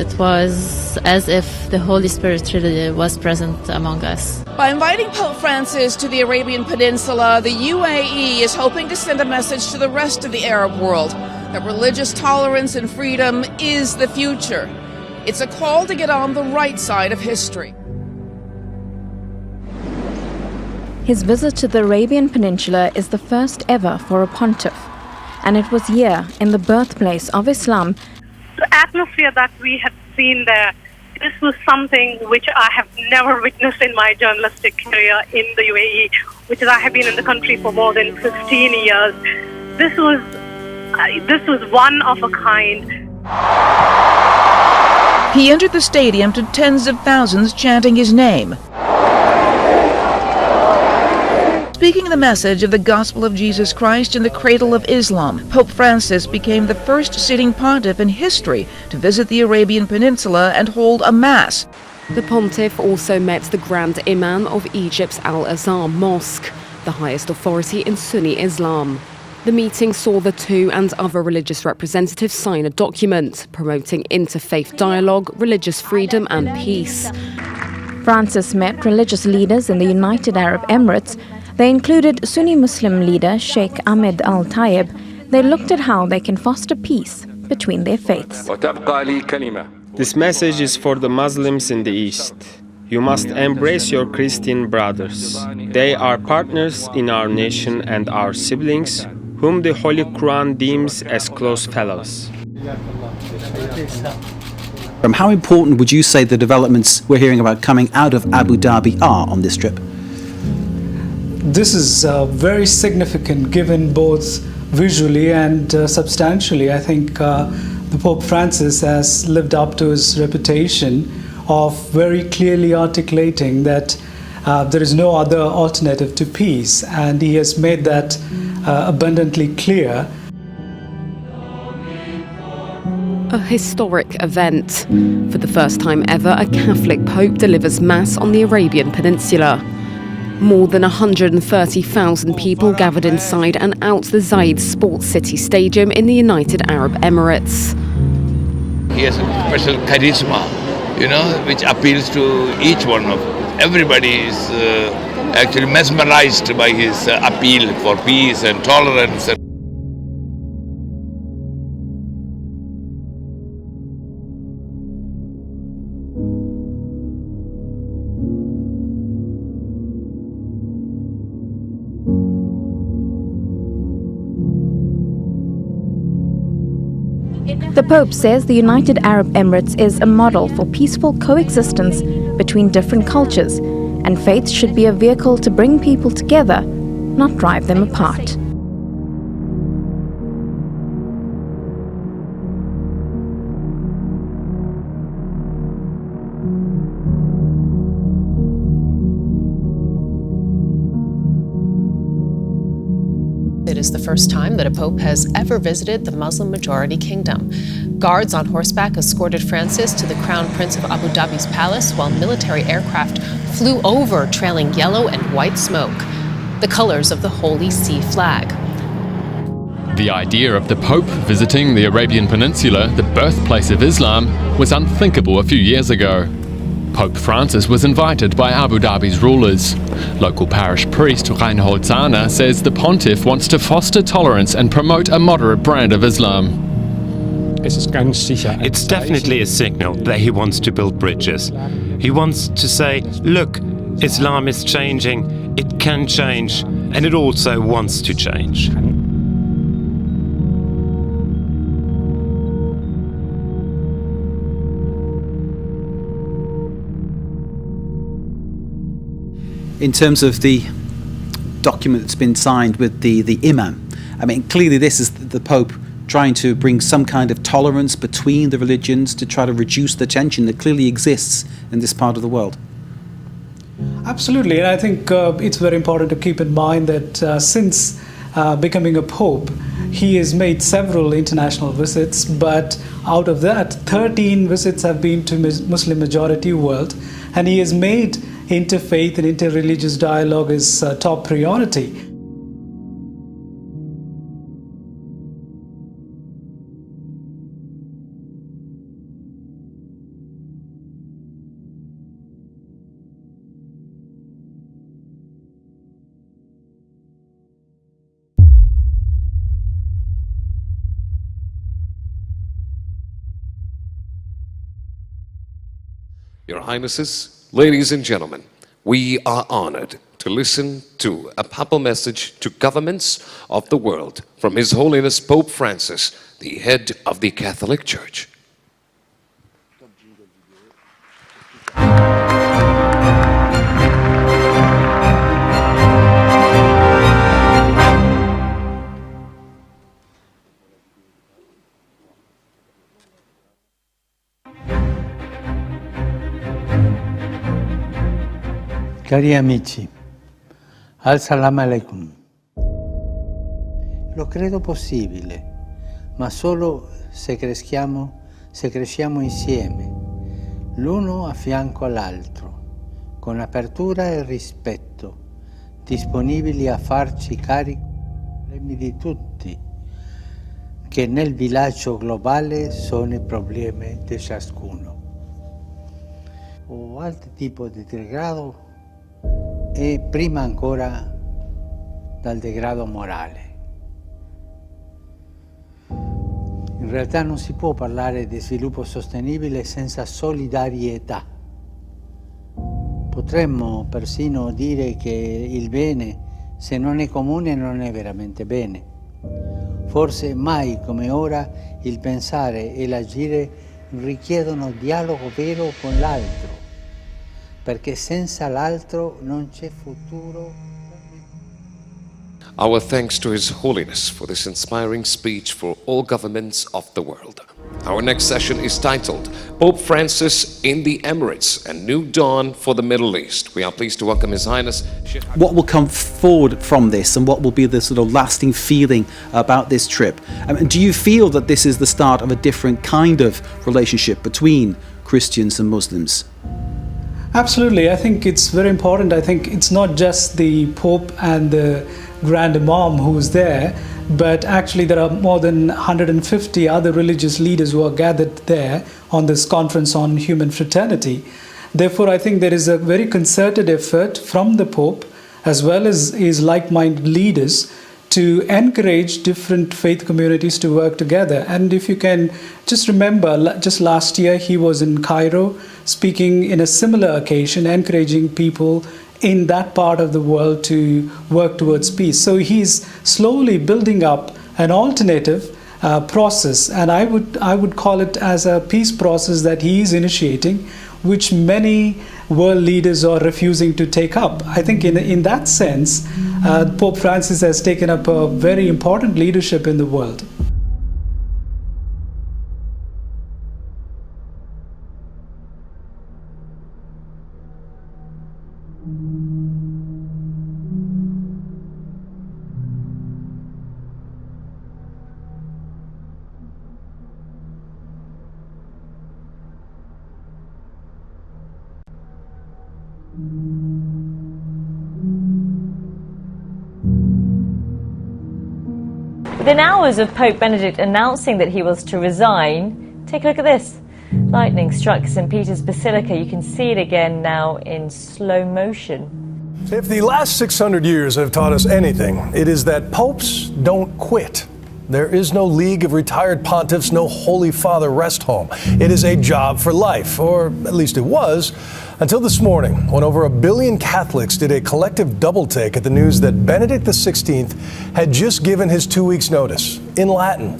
It was as if the Holy Spirit really was present among us. By inviting Pope Francis to the Arabian Peninsula, the UAE is hoping to send a message to the rest of the Arab world that religious tolerance and freedom is the future. It's a call to get on the right side of history. His visit to the Arabian Peninsula is the first ever for a pontiff, and it was here, in the birthplace of Islam. The atmosphere that we have seen there, this was something which I have never witnessed in my journalistic career in the UAE, which is I have been in the country for more than 15 years. This was one of a kind. He entered the stadium to tens of thousands chanting his name, speaking the message of the gospel of Jesus Christ in the cradle of Islam. Pope Francis became the first sitting pontiff in history to visit the Arabian Peninsula and hold a mass. The pontiff also met the Grand Imam of Egypt's Al-Azhar Mosque, the highest authority in Sunni Islam. The meeting saw the two and other religious representatives sign a document promoting interfaith dialogue, religious freedom and peace. Francis met religious leaders in the United Arab Emirates. They included Sunni Muslim leader Sheikh Ahmed Al-Tayeb. They looked at how they can foster peace between their faiths. This message is for the Muslims in the East. You must embrace your Christian brothers. They are partners in our nation and our siblings, whom the Holy Quran deems as close fellows. How important would you say the developments we're hearing about coming out of Abu Dhabi are on this trip? This is very significant, given both visually and substantially. I think the Pope Francis has lived up to his reputation of very clearly articulating that there is no other alternative to peace, and he has made that abundantly clear. A historic event. For the first time ever, a Catholic Pope delivers Mass on the Arabian Peninsula. More than 130,000 people gathered inside and out the Zayed Sports City Stadium in the United Arab Emirates. He has a special charisma, which appeals to each one of us. Everybody is actually mesmerized by his appeal for peace and tolerance. The Pope says the United Arab Emirates is a model for peaceful coexistence between different cultures, and faith should be a vehicle to bring people together, not drive them apart. It is the first time that a pope has ever visited the Muslim-majority kingdom. Guards on horseback escorted Francis to the Crown Prince of Abu Dhabi's palace, while military aircraft flew over, trailing yellow and white smoke, the colors of the Holy See flag. The idea of the Pope visiting the Arabian Peninsula, the birthplace of Islam, was unthinkable a few years ago. Pope Francis was invited by Abu Dhabi's rulers. Local parish priest Reinhold Zahner says the pontiff wants to foster tolerance and promote a moderate brand of Islam. It's definitely a signal that he wants to build bridges. He wants to say, look, Islam is changing, it can change, and it also wants to change. In terms of the document that's been signed with the Imam, I mean, clearly this is the Pope trying to bring some kind of tolerance between the religions to try to reduce the tension that clearly exists in this part of the world. Absolutely, and I think it's very important to keep in mind that since becoming a Pope, he has made several international visits, but out of that, 13 visits have been to Muslim-majority world, and he has made interfaith and interreligious dialogue his top priority. Your Highnesses, ladies and gentlemen, we are honored to listen to a papal message to governments of the world from His Holiness Pope Francis, the head of the Catholic Church. Cari amici, Al-Salam alaikum. Lo credo possibile, ma solo se cresciamo insieme, l'uno a fianco all'altro, con apertura e rispetto, disponibili a farci carico dei problemi di tutti, che nel villaggio globale sono i problemi di ciascuno. O altro tipo di degrado e prima ancora dal degrado morale. In realtà non si può parlare di sviluppo sostenibile senza solidarietà. Potremmo persino dire che il bene, se non è comune, non è veramente bene. Forse mai come ora il pensare e l'agire richiedono dialogo vero con l'altro, perché senza l'altro non c'è futuro. Our thanks to His Holiness for this inspiring speech for all governments of the world. Our next session is titled Pope Francis in the Emirates, a New Dawn for the Middle East. We are pleased to welcome His Highness. What will come forward from this, and what will be the sort of lasting feeling about this trip? Do you feel that this is the start of a different kind of relationship between Christians and Muslims? Absolutely. I think it's very important. I think it's not just the Pope and the Grand Imam who's there, but actually there are more than 150 other religious leaders who are gathered there on this conference on human fraternity. Therefore, I think there is a very concerted effort from the Pope as well as his like-minded leaders to encourage different faith communities to work together. And if you can just remember, just last year he was in Cairo speaking in a similar occasion, encouraging people in that part of the world to work towards peace. So he's slowly building up an alternative process, and I would call it as a peace process that he is initiating, which many world leaders are refusing to take up. I think in that sense, Pope Francis has taken up a very important leadership in the world. Within hours of Pope Benedict announcing that he was to resign, take a look at this. Lightning struck St. Peter's Basilica. You can see it again now in slow motion. If the last 600 years have taught us anything, it is that popes don't quit. There is no League of Retired Pontiffs, no Holy Father rest home. It is a job for life, or at least it was, until this morning, when over 1 billion Catholics did a collective double-take at the news that Benedict XVI had just given his 2 weeks' notice in Latin.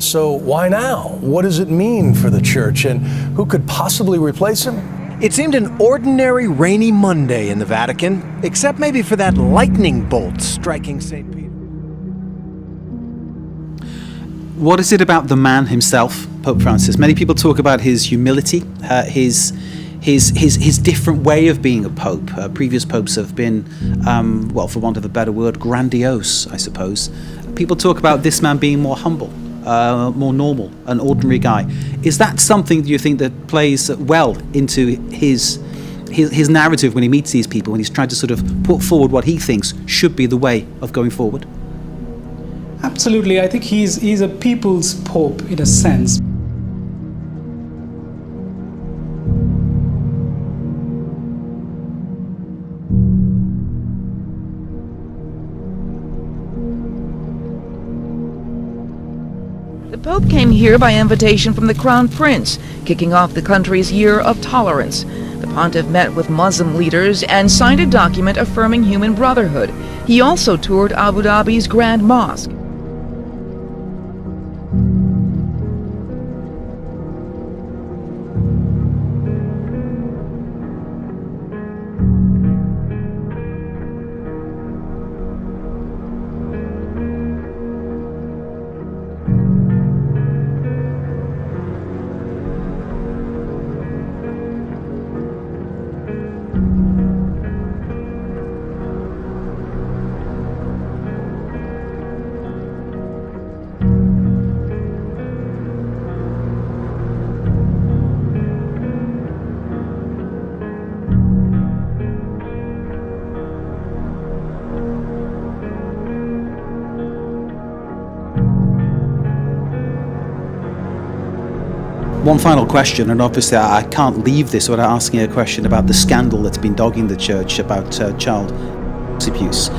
So why now? What does it mean for the Church, and who could possibly replace him? It seemed an ordinary rainy Monday in the Vatican, except maybe for that lightning bolt striking St. Peter. What is it about the man himself, Pope Francis? Many people talk about his humility, his different way of being a pope. Previous popes have been, well, for want of a better word, grandiose, I suppose. People talk about this man being more humble, more normal, an ordinary guy. Is that something, do you think, that plays well into his narrative when he meets these people, when he's trying to sort of put forward what he thinks should be the way of going forward? Absolutely. I think he's a people's pope in a sense. The Pope came here by invitation from the Crown Prince, kicking off the country's year of tolerance. The pontiff met with Muslim leaders and signed a document affirming human brotherhood. He also toured Abu Dhabi's Grand Mosque. One final question, and obviously I can't leave this without asking a question about the scandal that's been dogging the church about child abuse.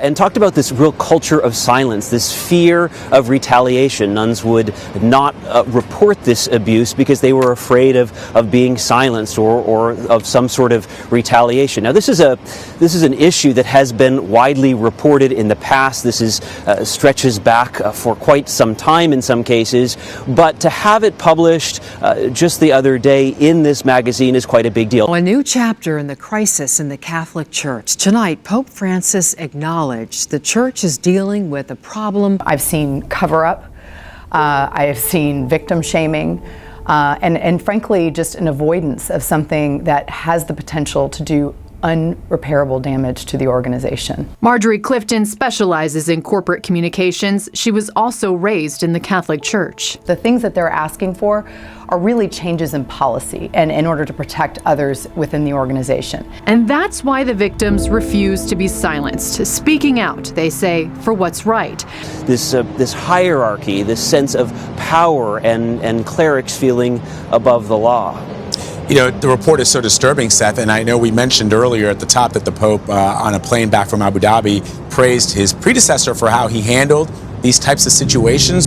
And talked about this real culture of silence, this fear of retaliation. Nuns would not report this abuse because they were afraid of being silenced or of some sort of retaliation. Now, this is an issue that has been widely reported in the past. This is stretches back for quite some time in some cases, but to have it published just the other day in this magazine is quite a big deal. A new chapter in the crisis in the Catholic Church. Tonight, Pope Francis acknowledged the Church is dealing with a problem. I've seen cover-up, I have seen victim shaming, and frankly, just an avoidance of something that has the potential to do unrepairable damage to the organization. Marjorie Clifton specializes in corporate communications. She was also raised in the Catholic Church. The things that they're asking for are really changes in policy and in order to protect others within the organization. And that's why the victims refuse to be silenced, speaking out, they say, for what's right. This hierarchy, this sense of power and clerics feeling above the law. You know, the report is so disturbing, Seth, and I know we mentioned earlier at the top that the Pope, on a plane back from Abu Dhabi, praised his predecessor for how he handled these types of situations.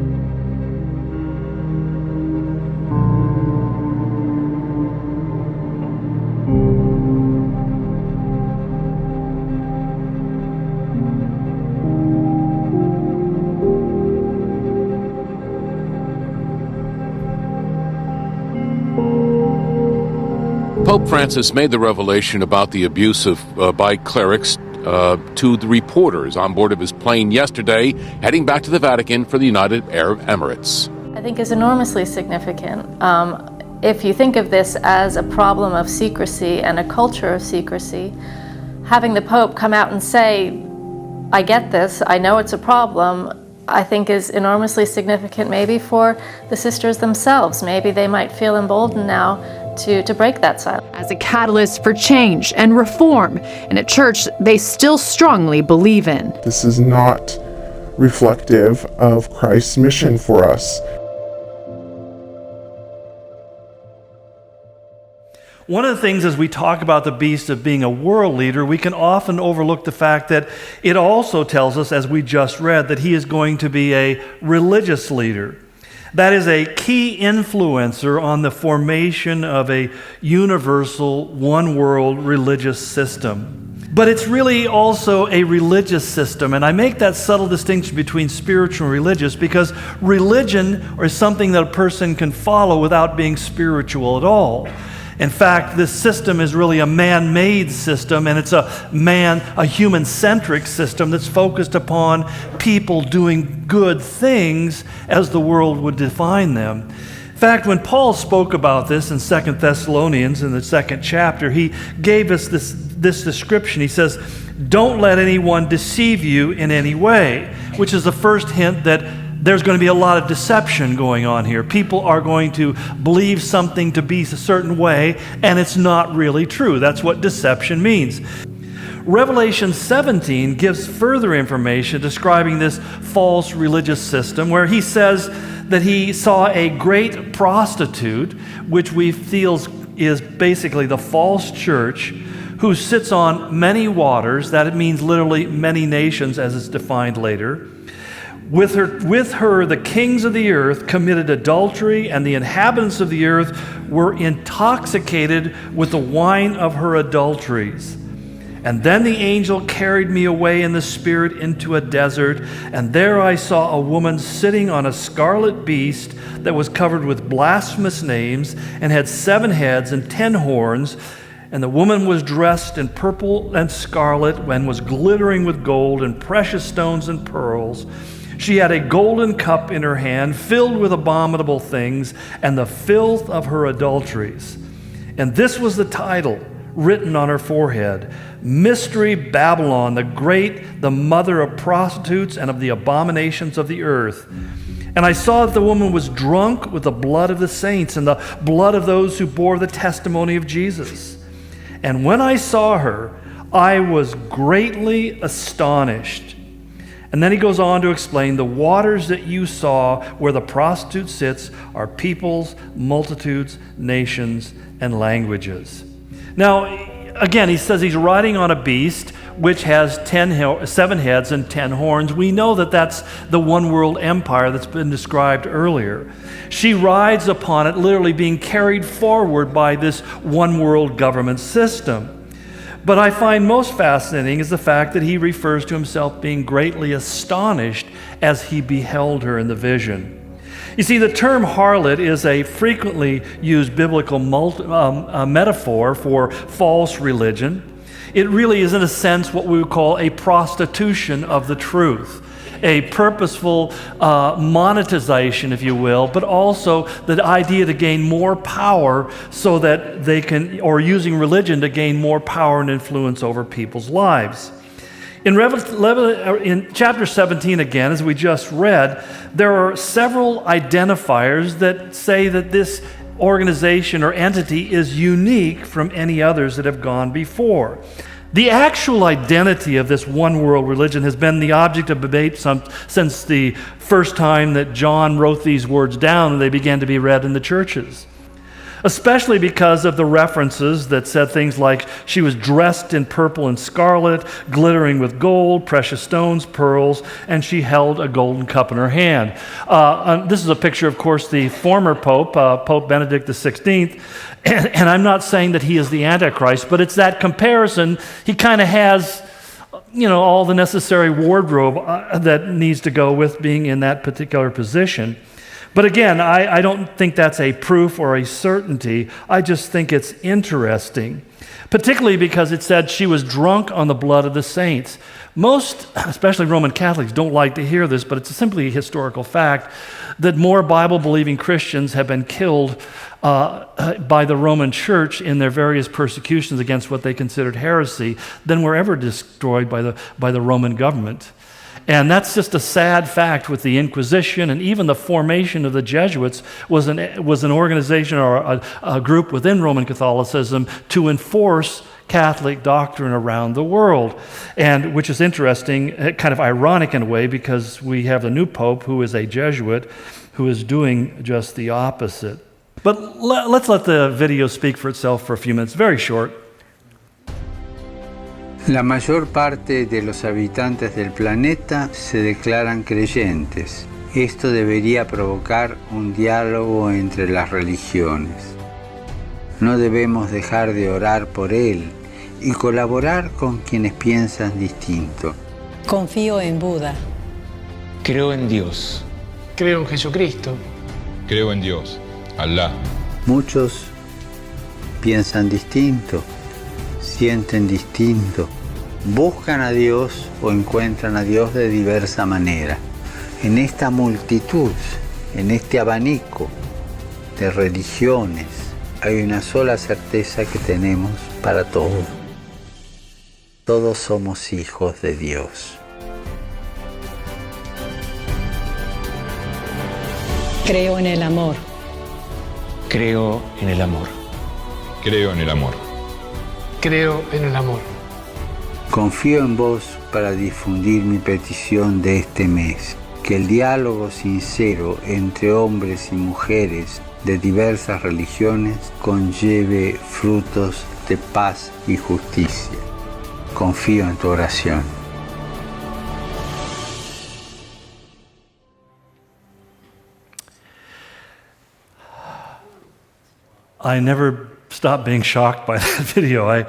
Pope Francis made the revelation about the abuse by clerics to the reporters on board of his plane yesterday, heading back to the Vatican for the United Arab Emirates. I think is enormously significant. If you think of this as a problem of secrecy and a culture of secrecy, having the Pope come out and say, I get this, I know it's a problem, I think is enormously significant maybe for the sisters themselves. Maybe they might feel emboldened now to break that silence. As a catalyst for change and reform in a church they still strongly believe in. This is not reflective of Christ's mission for us. One of the things as we talk about the beast of being a world leader, we can often overlook the fact that it also tells us, as we just read, that he is going to be a religious leader. That is a key influencer on the formation of a universal, one-world religious system. But it's really also a religious system, and I make that subtle distinction between spiritual and religious because religion is something that a person can follow without being spiritual at all. In fact, this system is really a man-made system, and it's a human-centric system that's focused upon people doing good things as the world would define them. In fact, when Paul spoke about this in 2 Thessalonians in the 2nd chapter, he gave us this description. He says, don't let anyone deceive you in any way, which is the first hint that there's going to be a lot of deception going on here. People are going to believe something to be a certain way, and it's not really true. That's what deception means. Revelation 17 gives further information describing this false religious system, where he says that he saw a great prostitute, which we feel is basically the false church, who sits on many waters. That means literally many nations, as it's defined later. With her, the kings of the earth committed adultery, and the inhabitants of the earth were intoxicated with the wine of her adulteries. And then the angel carried me away in the spirit into a desert, and there I saw a woman sitting on a scarlet beast that was covered with blasphemous names and had 7 heads and 10 horns. And the woman was dressed in purple and scarlet and was glittering with gold and precious stones and pearls. She had a golden cup in her hand filled with abominable things and the filth of her adulteries. And this was the title written on her forehead: Mystery Babylon, the Great, the mother of prostitutes and of the abominations of the earth. And I saw that the woman was drunk with the blood of the saints and the blood of those who bore the testimony of Jesus. And when I saw her, I was greatly astonished. And then he goes on to explain, the waters that you saw where the prostitute sits are peoples, multitudes, nations, and languages. Now, again, he says he's riding on a beast which has 7 heads and 10 horns. We know that that's the one world empire that's been described earlier. She rides upon it, literally being carried forward by this one world government system. But I find most fascinating is the fact that he refers to himself being greatly astonished as he beheld her in the vision. You see, the term harlot is a frequently used biblical metaphor for false religion. It really is, in a sense, what we would call a prostitution of the truth, a purposeful monetization, if you will, but also the idea to gain more power so that they can, or using religion to gain more power and influence over people's lives. In chapter 17, again, as we just read, there are several identifiers that say that this organization or entity is unique from any others that have gone before. The actual identity of this one world religion has been the object of debate since the first time that John wrote these words down and they began to be read in the churches. Especially because of the references that said things like she was dressed in purple and scarlet, glittering with gold, precious stones, pearls, and she held a golden cup in her hand. This is a picture, of course, the former Pope, Pope Benedict XVI, and I'm not saying that he is the Antichrist, but it's that comparison. He kind of has, all the necessary wardrobe that needs to go with being in that particular position. But again, I don't think that's a proof or a certainty. I just think it's interesting, particularly because it said she was drunk on the blood of the saints. Most, especially Roman Catholics, don't like to hear this, but it's simply a historical fact that more Bible-believing Christians have been killed by the Roman Church in their various persecutions against what they considered heresy than were ever destroyed by the Roman government. And that's just a sad fact with the Inquisition, and even the formation of the Jesuits was an organization or a group within Roman Catholicism to enforce Catholic doctrine around the world, and which is interesting, kind of ironic in a way, because we have the new Pope who is a Jesuit who is doing just the opposite. But let's let the video speak for itself for a few minutes, very short. La mayor parte de los habitantes del planeta se declaran creyentes. Esto debería provocar un diálogo entre las religiones. No debemos dejar de orar por él y colaborar con quienes piensan distinto. Confío en Buda. Creo en Dios. Creo en Jesucristo. Creo en Dios, Alá. Muchos piensan distinto, sienten distinto, buscan a Dios o encuentran a Dios de diversa manera. En esta multitud, en este abanico de religiones, hay una sola certeza que tenemos para todos. Todos somos hijos de Dios. Creo en el amor. Creo en el amor. Creo en el amor. Creo en el amor. Confío en vos para difundir mi petición de este mes, que el diálogo sincero entre hombres y mujeres de diversas religiones conlleve frutos de paz y justicia. Confío en tu oración. I never stopped being shocked by that video.